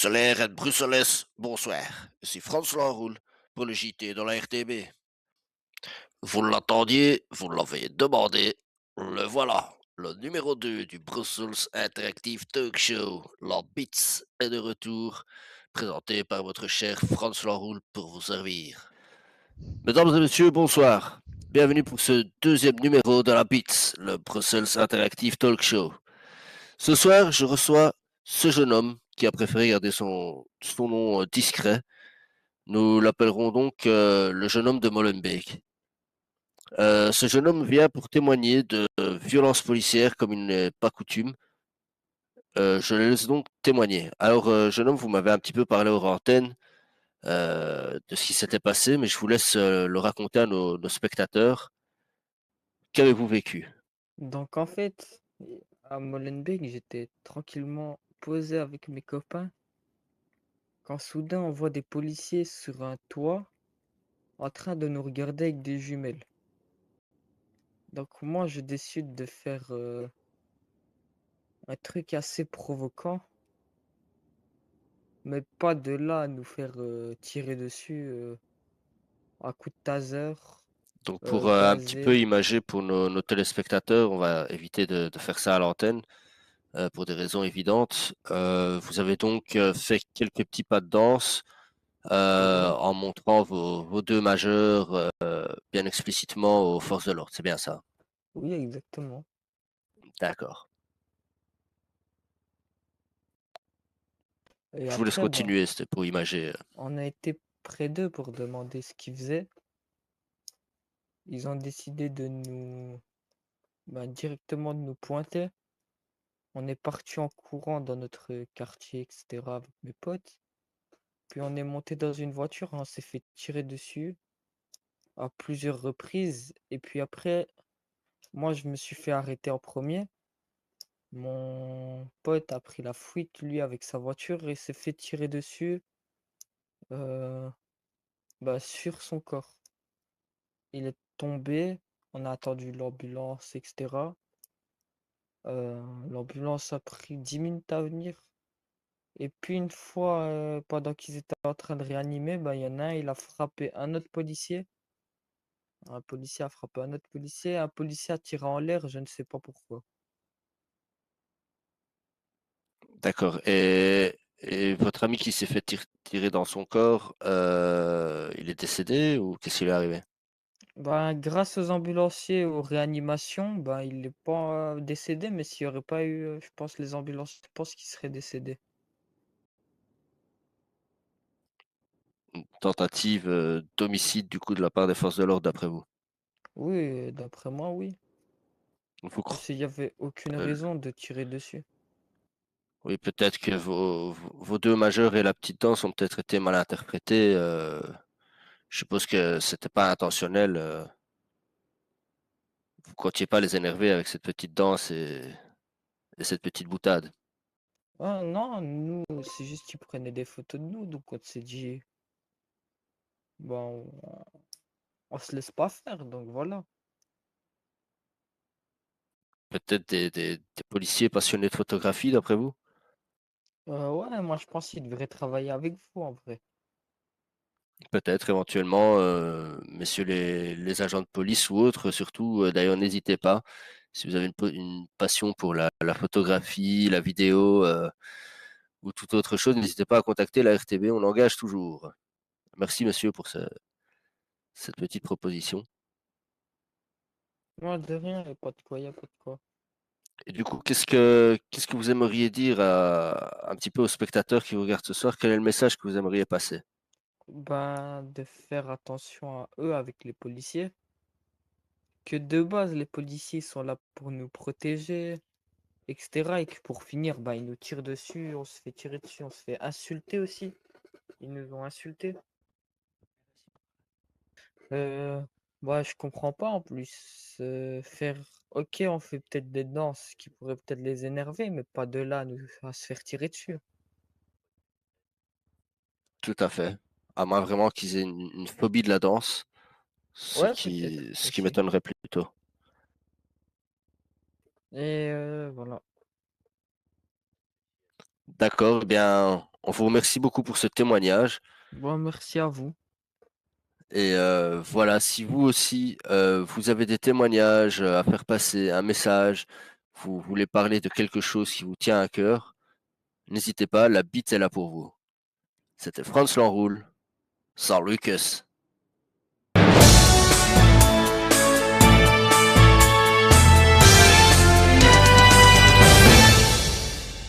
Bruxellaire et Bruxelles, bonsoir. Ici François Roule pour le JT de la RTB. Vous l'attendiez, vous l'avez demandé. Le voilà. Le numéro 2 du Brussels Interactive Talk Show, la BITS, est de retour, présenté par votre cher François Roule pour vous servir. Mesdames et messieurs, bonsoir. Bienvenue pour ce deuxième numéro de la BITS, le Brussels Interactive Talk Show. Ce soir, je reçois ce jeune homme qui a préféré garder son nom discret. Nous l'appellerons donc le jeune homme de Molenbeek. Ce jeune homme vient pour témoigner de violences policières comme il n'est pas coutume. Je le laisse donc témoigner. Alors, jeune homme, vous m'avez un petit peu parlé hors antenne de ce qui s'était passé, mais je vous laisse le raconter à nos spectateurs. Qu'avez-vous vécu? Donc en fait, à Molenbeek, j'étais tranquillement posé avec mes copains quand soudain on voit des policiers sur un toit en train de nous regarder avec des jumelles. Donc moi je décide de faire un truc assez provoquant, mais pas de là à nous faire tirer dessus à coups de taser, Donc, pour un petit peu gazer. imager pour nos téléspectateurs, on va éviter de faire ça à l'antenne. Pour des raisons évidentes. Vous avez donc fait quelques petits pas de danse Ouais, en montrant vos deux majeurs bien explicitement aux forces de l'ordre. C'est bien ça. oui exactement. D'accord. Et Je vous laisse après, ben, continuer, c'était pour imager. on a été près d'eux pour demander ce qu'ils faisaient. Ils ont décidé de nous directement de nous pointer. On est parti en courant dans notre quartier, etc. avec mes potes. Puis on est monté dans une voiture, on s'est fait tirer dessus à plusieurs reprises. Et puis après, moi je me suis fait arrêter en premier. Mon pote a pris la fuite, lui, avec sa voiture et s'est fait tirer dessus euh, sur son corps. Il est tombé, on a attendu l'ambulance, etc. L'ambulance a pris 10 minutes à venir. Et puis une fois, pendant qu'ils étaient en train de réanimer, il y en a un, il a frappé un autre policier. Un policier a frappé un autre policier. Un policier a tiré en l'air, je ne sais pas pourquoi. D'accord. Et votre ami qui s'est fait tirer dans son corps, il est décédé ou qu'est-ce qui lui est arrivé? Grâce aux ambulanciers, aux réanimations, il n'est pas décédé, mais s'il n'y aurait pas eu, je pense, les ambulances, je pense qu'il serait décédé. Une tentative d'homicide du coup de la part des forces de l'ordre d'après vous? Oui, d'après moi, oui. Vous cro- Parce qu'il n'y avait aucune euh, raison de tirer dessus. Oui, peut-être que vos deux majeurs et la petite danse ont peut-être été mal interprétés. Je suppose que c'était pas intentionnel. Vous comptiez pas les énerver avec cette petite danse et cette petite boutade. Ah non, nous, c'est juste qu'ils prenaient des photos de nous, donc on s'est dit, bon, on se laisse pas faire, donc voilà. Peut-être des policiers passionnés de photographie, d'après vous? Ouais, moi je pense qu'il devrait travailler avec vous en vrai. Peut-être éventuellement, messieurs les agents de police ou autres, surtout, d'ailleurs, n'hésitez pas. Si vous avez une passion pour la photographie, la vidéo ou toute autre chose, n'hésitez pas à contacter la RTB, on engage toujours. Merci, monsieur, pour cette petite proposition. Moi de rien, y a pas de quoi, y a pas de quoi. Et du coup, qu'est-ce que vous aimeriez dire un petit peu aux spectateurs qui vous regardent ce soir? Quel est le message que vous aimeriez passer? De faire attention à eux avec les policiers. Que de base, les policiers sont là pour nous protéger, etc. Et que pour finir, ils nous tirent dessus, on se fait tirer dessus, on se fait insulter aussi. Ils nous ont insultés. Euh, je comprends pas en plus. Faire, ok, on fait peut-être des danses qui pourraient peut-être les énerver, mais pas de là à se faire tirer dessus. Tout à fait. À moins vraiment qu'ils aient une phobie de la danse, Ouais, peut-être ce qui aussi. m'étonnerait plutôt. Et voilà. D'accord, eh bien, On vous remercie beaucoup pour ce témoignage Bon, merci à vous. et voilà, si vous aussi, vous avez des témoignages, à faire passer, un message, vous voulez parler de quelque chose qui vous tient à cœur, n'hésitez pas, la bite est là pour vous. C'était Franz L'Enroule, sans Lucas.